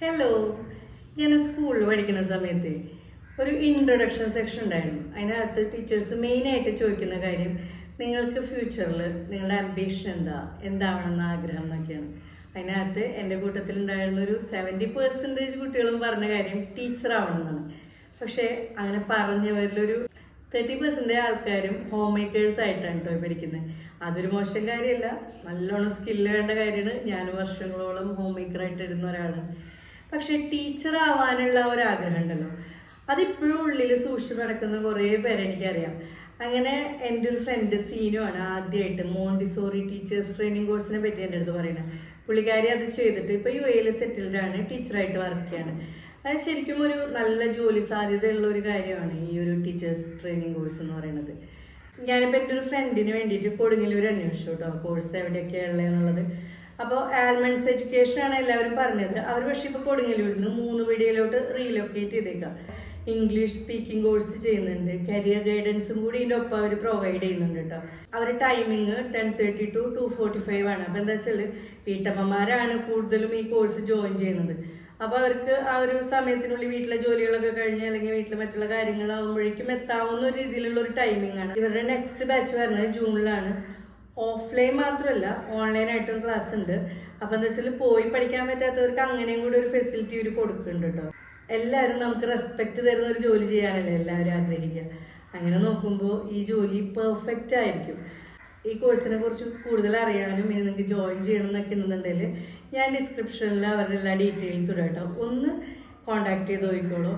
Hello, ഞാൻ സ്കൂളിൽ പഠിക്കുന്ന സമയത്ത് ഒരു ഇൻട്രൊഡക്ഷൻ സെക്ഷൻ ഉണ്ടായിരുന്നു. അതിനകത്ത് ടീച്ചേഴ്സ് മെയിനായിട്ട് ചോദിക്കുന്ന കാര്യം നിങ്ങൾക്ക് ഫ്യൂച്ചറിൽ നിങ്ങളുടെ അംബിഷൻ എന്താവണമെന്ന് ആഗ്രഹം എന്നൊക്കെയാണ്. അതിനകത്ത് എൻ്റെ കൂട്ടത്തിലുണ്ടായിരുന്ന ഒരു 70% കുട്ടികളും പറഞ്ഞ കാര്യം ടീച്ചർ ആവണമെന്നാണ്. പക്ഷേ അങ്ങനെ പറഞ്ഞവരിലൊരു 30% ആൾക്കാരും ഹോം മേക്കേഴ്സ് ആയിട്ടാണ് കേട്ടോ പഠിക്കുന്നത്. അതൊരു മോശം കാര്യമല്ല, നല്ലോണം സ്കില്ല് വേണ്ട കാര്യമാണ്. ഞാൻ വർഷങ്ങളോളം ഹോം മേക്കറായിട്ട് ഇരുന്ന ഒരാളാണ്. പക്ഷെ ടീച്ചർ ആവാനുള്ള ഒരാഗ്രഹം ഉണ്ടല്ലോ, അതിപ്പോഴും ഉള്ളിൽ സൂക്ഷിച്ച് നടക്കുന്ന കുറേ പേരെ എനിക്കറിയാം. അങ്ങനെ എൻ്റെ ഒരു ഫ്രണ്ട് സീനു ആണ് ആദ്യമായിട്ട് മോണ്ടിസോറി ടീച്ചേഴ്സ് ട്രെയിനിങ് കോഴ്സിനെ പറ്റി എൻ്റെ അടുത്ത് പറയുന്നത്. പുള്ളിക്കാരി അത് ചെയ്തിട്ട് ഇപ്പോൾ UAE സെറ്റിൽഡാണ്, ടീച്ചറായിട്ട് വർക്ക് ചെയ്യാണ്. അത് ശരിക്കും ഒരു നല്ല ജോലി സാധ്യതയുള്ള ഒരു കാര്യമാണ് ഈ ഒരു ടീച്ചേഴ്സ് ട്രെയിനിങ് കോഴ്സ് എന്ന് പറയുന്നത്. ഞാനിപ്പോൾ എൻ്റെ ഒരു ഫ്രണ്ടിന് വേണ്ടിയിട്ട് കൊടുങ്ങല്ലൂർ അന്വേഷിച്ചു കേട്ടോ, കോഴ്സ് എവിടെയൊക്കെയാണ് ഉള്ളതെന്നുള്ളത്. അപ്പോൾ ആൽമണ്ട്സ് എഡ്യൂക്കേഷൻ ആണ് എല്ലാവരും പറഞ്ഞത്. അവർ പക്ഷേ ഇപ്പോൾ കൊടുങ്ങല്ലൂരിൽ നിന്ന് 3 വീഡിയോയിലോട്ട് റീലൊക്കേറ്റ് ചെയ്തേക്കാം. ഇംഗ്ലീഷ് സ്പീക്കിംഗ് കോഴ്സ് ചെയ്യുന്നുണ്ട്, കരിയർ ഗൈഡൻസും കൂടി ഇതിൻ്റെ ഒപ്പം അവർ പ്രൊവൈഡ് ചെയ്യുന്നുണ്ട് കേട്ടോ. അവർ ടൈമിങ് 10:30 to 2:45 ആണ്. അപ്പോൾ എന്താ വെച്ചാൽ വീട്ടമ്മമാരാണ് കൂടുതലും ഈ കോഴ്സ് ജോയിൻ ചെയ്യുന്നത്. അപ്പോൾ അവർക്ക് ആ ഒരു സമയത്തിനുള്ളിൽ വീട്ടിലെ ജോലികളൊക്കെ കഴിഞ്ഞ് അല്ലെങ്കിൽ വീട്ടിൽ മറ്റുള്ള കാര്യങ്ങളാകുമ്പോഴേക്കും എത്താവുന്ന ഒരു രീതിയിലുള്ള ഒരു ടൈമിംഗ് ആണ്. ഇവരുടെ നെക്സ്റ്റ് ബാച്ച് വരുന്നത് ജൂണിലാണ്. ഓഫ്ലൈൻ മാത്രമല്ല ഓൺലൈനായിട്ടും ക്ലാസ് ഉണ്ട്. അപ്പോൾ എന്താ വെച്ചാൽ പോയി പഠിക്കാൻ പറ്റാത്തവർക്ക് അങ്ങനെയും കൂടി ഒരു ഫെസിലിറ്റി ഇവർ കൊടുക്കുന്നുണ്ട് കേട്ടോ. എല്ലാവരും നമുക്ക് റെസ്പെക്റ്റ് തരുന്ന ഒരു ജോലി ചെയ്യാനല്ലേ എല്ലാവരും ആഗ്രഹിക്കുക. അങ്ങനെ നോക്കുമ്പോൾ ഈ ജോലി പെർഫെക്റ്റ് ആയിരിക്കും. ഈ കോഴ്സിനെ കുറിച്ച് കൂടുതൽ അറിയാനും ഇനി നിങ്ങൾക്ക് ജോയിൻ ചെയ്യണം എന്നൊക്കെ ഉണ്ടെന്നുണ്ടെങ്കിൽ ഞാൻ ഡിസ്ക്രിപ്ഷനിൽ അവരുടെ എല്ലാ ഡീറ്റെയിൽസും ഇടാം കേട്ടോ. ഒന്ന് കോൺടാക്ട് ചെയ്ത് നോക്കിക്കോളൂ.